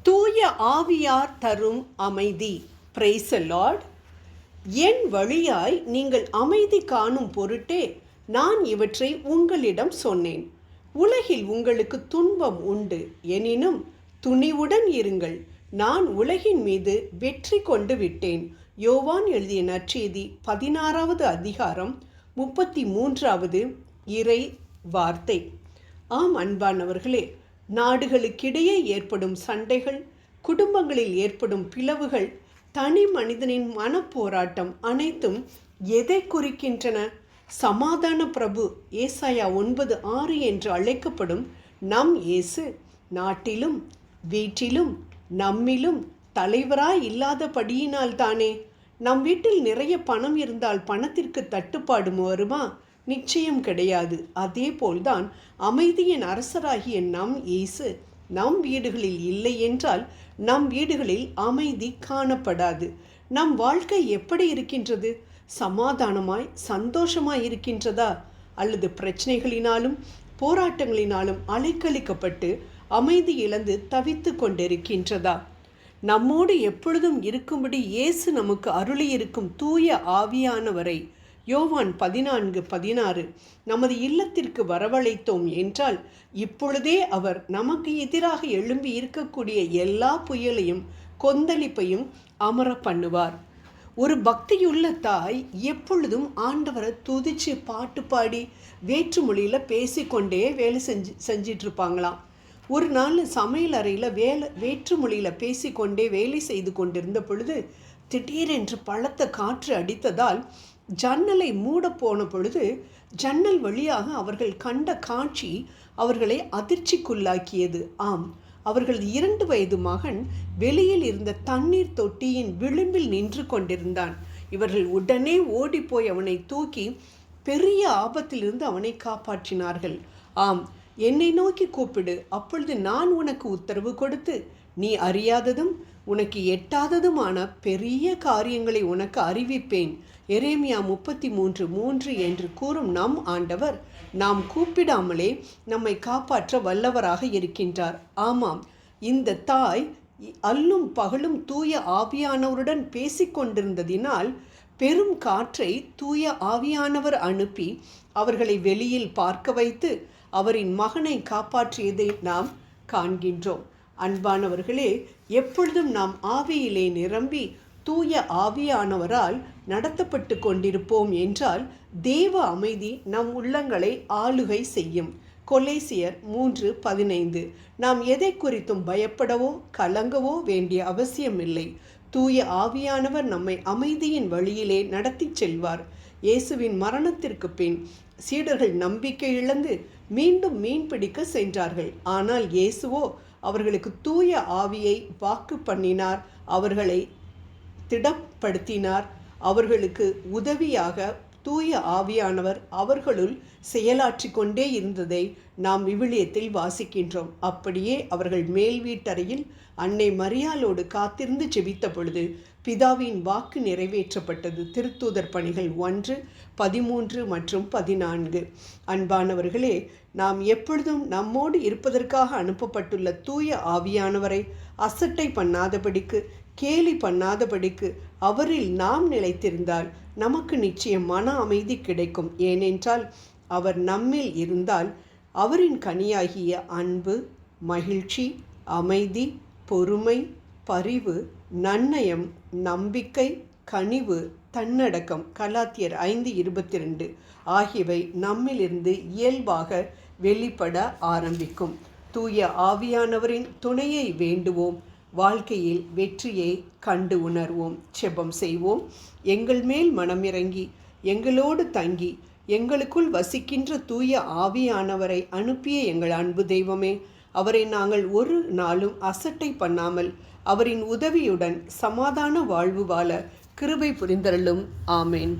தூய ஆவியார் தரும் அமைதி. Praise the Lord. என் வழியாய் நீங்கள் அமைதி காணும் பொருட்டே நான் இவற்றை உங்களிடம் சொன்னேன். உலகில் உங்களுக்கு துன்பம் உண்டு, எனினும் துணிவுடன் இருங்கள், நான் உலகின் மீது வெற்றி கொண்டு விட்டேன். யோவான் எழுதிய நற்செய்தி 16வது அதிகாரம் 33வது இறை வார்த்தை. ஆம் அன்பானவர்களே, நாடுகளுக்கிடையே ஏற்படும் சண்டைகள், குடும்பங்களில் ஏற்படும் பிளவுகள், தனி மனிதனின் மனப்போராட்டம் அனைத்தும் எதை குறிக்கின்றன? சமாதான பிரபு ஏசாயா 9:6 என்று அழைக்கப்படும் நம் இயேசு நாட்டிலும் வீட்டிலும் நம்மிலும் தலைவராய் இல்லாதபடியினால் தானே. நம் வீட்டில் நிறைய பணம் இருந்தால் பணத்திற்கு தட்டுப்பாடு வருமா? நிச்சயம் கிடையாது. அதே போல்தான் அமைதியின் அரசராகிய நம் இயேசு நம் வீடுகளில் இல்லை என்றால் நம் வீடுகளில் அமைதி காணப்படாது. நம் வாழ்க்கை எப்படி இருக்கின்றது? சமாதானமாய் சந்தோஷமாய் இருக்கின்றதா? அல்லது பிரச்சனைகளினாலும் போராட்டங்களினாலும் அலைக்கழிக்கப்பட்டு அமைதி இழந்து தவித்து கொண்டிருக்கின்றதா? நம்மோடு எப்பொழுதும் இருக்கும்படி இயேசு நமக்கு அருளியிருக்கும் தூய ஆவியானவரை யோவான் 14:16 நமது இல்லத்திற்கு வரவழைத்தோம் என்றால் இப்பொழுதே அவர் நமக்கு எதிராக எழும்பி இருக்கக்கூடிய எல்லா புயலையும் கொந்தளிப்பையும் அமர பண்ணுவார். ஒரு பக்தியுள்ள தாய் எப்பொழுதும் ஆண்டவரை துதிச்சு பாட்டு பாடி வேற்று மொழியில் பேசிக்கொண்டே வேலை செஞ்சிட்டு இருப்பாங்களாம். ஒரு நாள் சமையல் அறையில் வேற்று மொழியில் பேசிக்கொண்டே வேலை செய்து கொண்டிருந்த பொழுது திடீரென்று பலத்த காற்று அடித்ததால் ஜன்னலை மூட போன பொழுது ஜன்னல் வழியாக அவர்கள் கண்ட காட்சி அவர்களை அதிர்ச்சிக்குள்ளாக்கியது. ஆம், அவர்கள் 2 வயது மகன் வெளியில் இருந்த தண்ணீர் தொட்டியின் விளிம்பில் நின்று கொண்டிருந்தான். இவர்கள் உடனே ஓடிப்போய் அவனை தூக்கி பெரிய ஆபத்திலிருந்து அவனை காப்பாற்றினார்கள். ஆம், என்னை நோக்கி கூப்பிடு, அப்பொழுது நான் உனக்கு உத்தரவு கொடுத்து நீ அறியாததும் உனக்கு எட்டாததுமான பெரிய காரியங்களை உனக்கு அறிவிப்பேன். எரேமியா 33:3 என்று கூறும் நம் ஆண்டவர் நாம் கூப்பிடாமலே நம்மை காப்பாற்ற வல்லவராக இருக்கின்றார். ஆமாம், இந்த தாய் அல்லும் பகலும் தூய ஆவியானவருடன் பேசிக்கொண்டிருந்ததினால் பெரும் காற்றை தூய ஆவியானவர் அனுப்பி அவர்களை வெளியில் பார்க்க வைத்து அவரின் மகனை காப்பாற்றியதை நாம் காண்கின்றோம். அன்பானவர்களே, எப்பொழுதும் நாம் ஆவியிலே நிரம்பி தூய ஆவியானவரால் நடத்தப்பட்டு கொண்டிருப்போம் என்றால் தேவ அமைதி நம் உள்ளங்களை ஆளுகை செய்யும். கொலேசியர் 3:15. நாம் எதை குறித்தும் பயப்படவோ கலங்கவோ வேண்டிய அவசியமில்லை. தூய ஆவியானவர் நம்மை அமைதியின் வழியிலே நடத்தி செல்வார். இயேசுவின் மரணத்திற்கு பின் சீடர்கள் நம்பிக்கை இழந்து மீண்டும் மீன் பிடிக்க சென்றார்கள். ஆனால் இயேசுவோ அவர்களுக்கு தூய ஆவியை வாக்கு பண்ணினார், அவர்களை திடப்படுத்தினார். அவர்களுக்கு உதவியாக தூய ஆவியானவர் அவர்களுள் செயலாற்றி கொண்டே இருந்ததை நாம் விவிலியத்தில் வாசிக்கின்றோம். அப்படியே அவர்கள் மேல் வீட்டறையில் அன்னை மரியாளோடு காத்திருந்து ஜெபித்த பொழுது பிதாவின் வாக்கு நிறைவேற்றப்பட்டது. திருத்தூதர் பணிகள் 1:13 மற்றும் 14. அன்பானவர்களே, நாம் எப்பொழுதும் நம்மோடு இருப்பதற்காக அனுப்பப்பட்டுள்ள தூய ஆவியானவரை அசட்டை பண்ணாதபடிக்கு, கேலி பண்ணாதபடிக்கு அவரில் நாம் நிலைத்திருந்தால் நமக்கு நிச்சயம் மன அமைதி கிடைக்கும். ஏனென்றால் அவர் நம்மில் இருந்தால் அவரின் கனியாகிய அன்பு, மகிழ்ச்சி, அமைதி, பொறுமை, பரிவு, நன்னயம், நம்பிக்கை, கனிவு, தன்னடக்கம் கலாத்தியர் 5:22 ஆகியவை நம்மிலிருந்து இயல்பாக வெளிப்பட ஆரம்பிக்கும். தூய ஆவியானவரின் துணையை வேண்டுவோம். வாழ்க்கையில் வெற்றியை கண்டு உணர்வோம். செபம் செய்வோம். எங்கள் மேல் மனமிறங்கி எங்களோடு தங்கி எங்களுக்குள் வசிக்கின்ற தூய ஆவியானவரை அனுப்பிய எங்கள் அன்பு தெய்வமே, அவரை நாங்கள் ஒரு நாளும் அசட்டை பண்ணாமல் அவரின் உதவியுடன் சமாதான வாழ்வு வாழ கிருபை புரிந்தருளும். ஆமேன்.